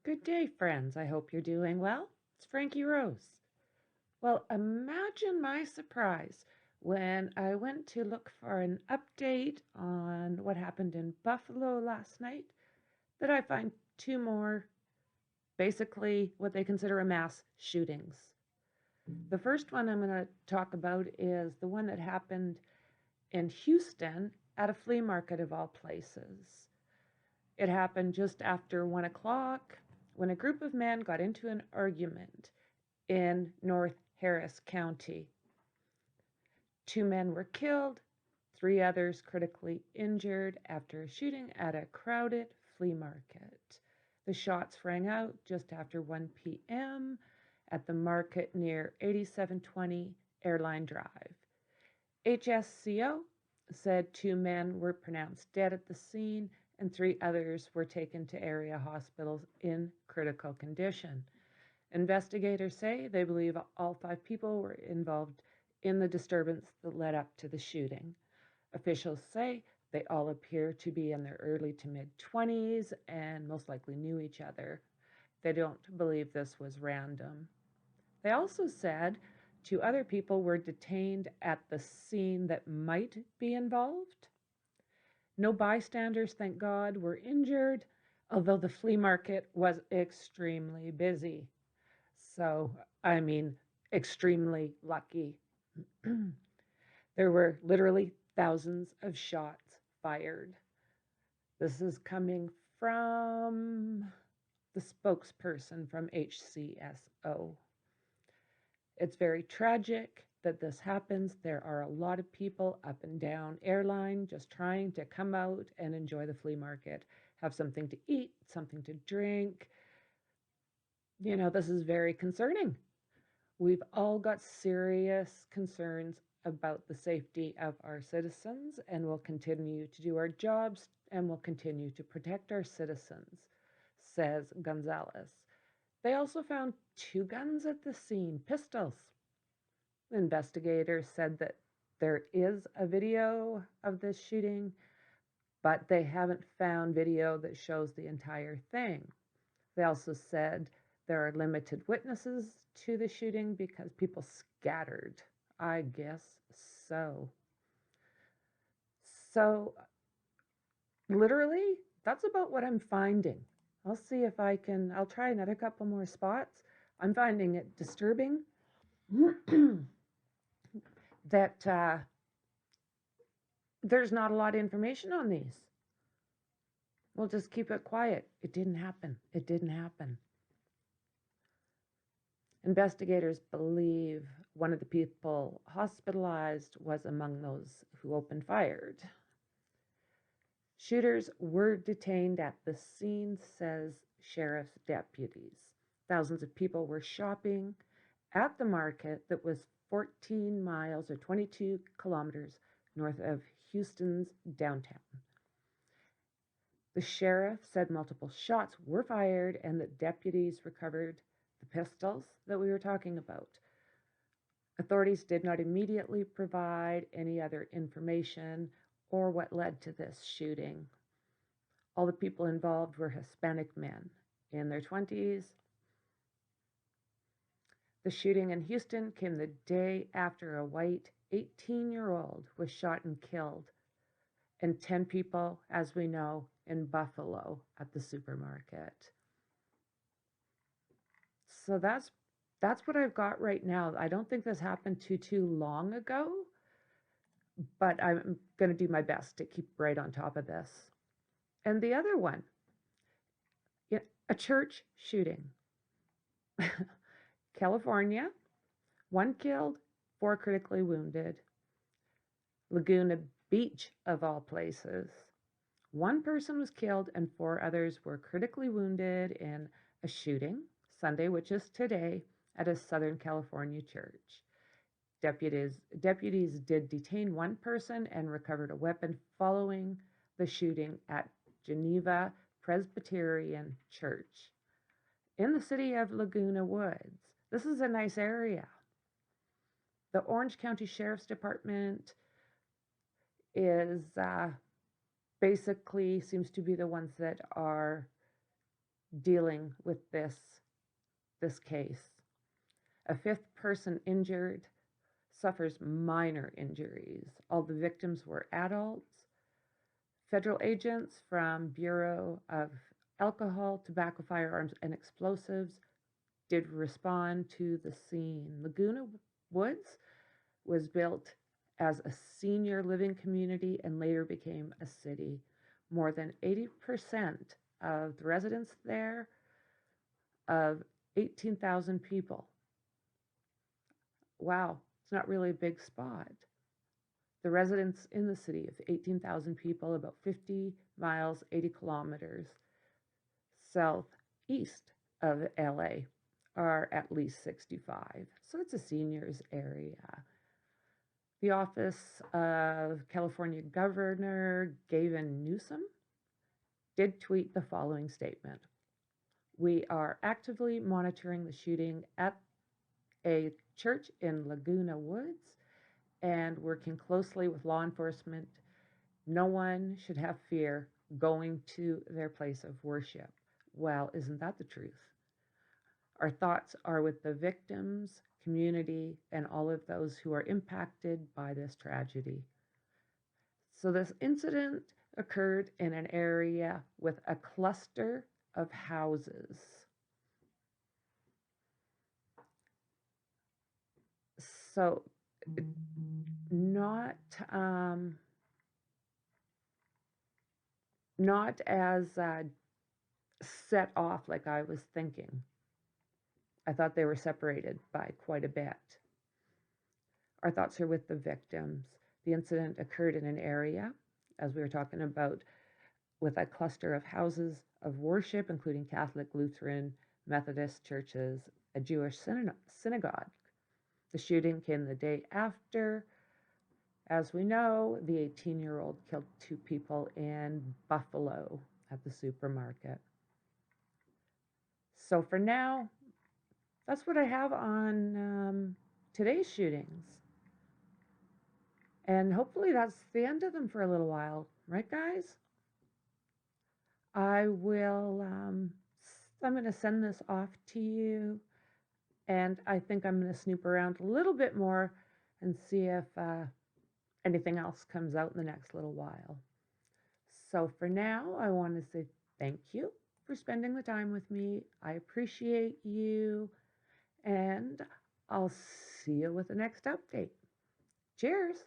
Good day, friends. I hope you're doing well. It's Frankie Rose. Well, imagine my surprise when I went to look for an update on what happened in Buffalo last night that I find two more, basically what they consider a mass shootings. The first one I'm going to talk about is the one that happened in Houston at a flea market of all places. It happened just after 1 o'clock when a group of men got into an argument in North Harris County. 2 men were killed, 3 others critically injured after a shooting at a crowded flea market. The shots rang out just after 1 p.m. at the market near 8720 Airline Drive. HSCO said 2 men were pronounced dead at the scene and 3 others were taken to area hospitals in critical condition. Investigators say they believe all 5 people were involved in the disturbance that led up to the shooting. Officials say they all appear to be in their early to mid-20s and most likely knew each other. They don't believe this was random. They also said 2 other people were detained at the scene that might be involved. No bystanders, thank God, were injured, although the flea market was extremely busy. So, I mean, extremely lucky. There were literally thousands of shots fired. This is coming from the spokesperson from HCSO. It's very tragic that this happens. There are a lot of people up and down airline just trying to come out and enjoy the flea market, have something to eat, something to drink. This is very concerning. We've all got serious concerns about the safety of our citizens, and we'll continue to do our jobs and we'll continue to protect our citizens, says Gonzalez. They also found 2 guns at the scene, pistols. Investigators said that there is a video of this shooting, but they haven't found video that shows the entire thing. They also said there are limited witnesses to the shooting because people scattered. I guess so. So, literally, that's about what I'm finding. I'll see if I'll try another couple more spots. I'm finding it disturbing that there's not a lot of information on these. We'll just keep it quiet. It didn't happen. It didn't happen. Investigators believe one of the people hospitalized was among those who opened fire. Shooters were detained at the scene, says sheriff's deputies. Thousands of people were shopping at the market that was 14 miles or 22 kilometers north of Houston's downtown. The sheriff said multiple shots were fired and that deputies recovered the pistols that we were talking about. Authorities did not immediately provide any other information or what led to this shooting. All the people involved were Hispanic men in their 20s. The shooting in Houston came the day after a white 18-year-old was shot and killed, and 10 people, as we know, in Buffalo at the supermarket. So that's what I've got right now. I don't think this happened too long ago, but I'm going to do my best to keep right on top of this. And the other one, a church shooting. California, 1 killed, 4 critically wounded. Laguna Beach, of all places. 1 person was killed and 4 others were critically wounded in a shooting Sunday, which is today, at a Southern California church. Deputies did detain 1 person and recovered a weapon following the shooting at Geneva Presbyterian Church in the city of Laguna Woods. This is a nice area. The Orange County Sheriff's Department is basically seems to be the ones that are dealing with this case. A fifth person injured suffers minor injuries. All the victims were adults. Federal agents from Bureau of Alcohol, Tobacco, Firearms, and Explosives did respond to the scene. Laguna Woods was built as a senior living community and later became a city. More than 80% of the residents there, of 18,000 people. Wow, it's not really a big spot. The residents in the city of 18,000 people, about 50 miles, 80 kilometers southeast of LA, are at least 65. So it's a seniors area. The office of California Governor Gavin Newsom did tweet the following statement. We are actively monitoring the shooting at a church in Laguna Woods and working closely with law enforcement. No one should have fear going to their place of worship. Well, isn't that the truth? Our thoughts are with the victims, community, and all of those who are impacted by this tragedy. So this incident occurred in an area with a cluster of houses. So not not as set off like I was thinking. I thought they were separated by quite a bit. Our thoughts are with the victims. The incident occurred in an area, as we were talking about, with a cluster of houses of worship, including Catholic, Lutheran, Methodist churches, a Jewish synagogue. The shooting came the day after. As we know, the 18-year-old killed 2 people in Buffalo at the supermarket. So for now, that's what I have on today's shootings. And hopefully that's the end of them for a little while. Right, guys? I'm going to send this off to you. And I think I'm going to snoop around a little bit more and see if anything else comes out in the next little while. So for now, I want to say thank you for spending the time with me. I appreciate you. And I'll see you with the next update. Cheers.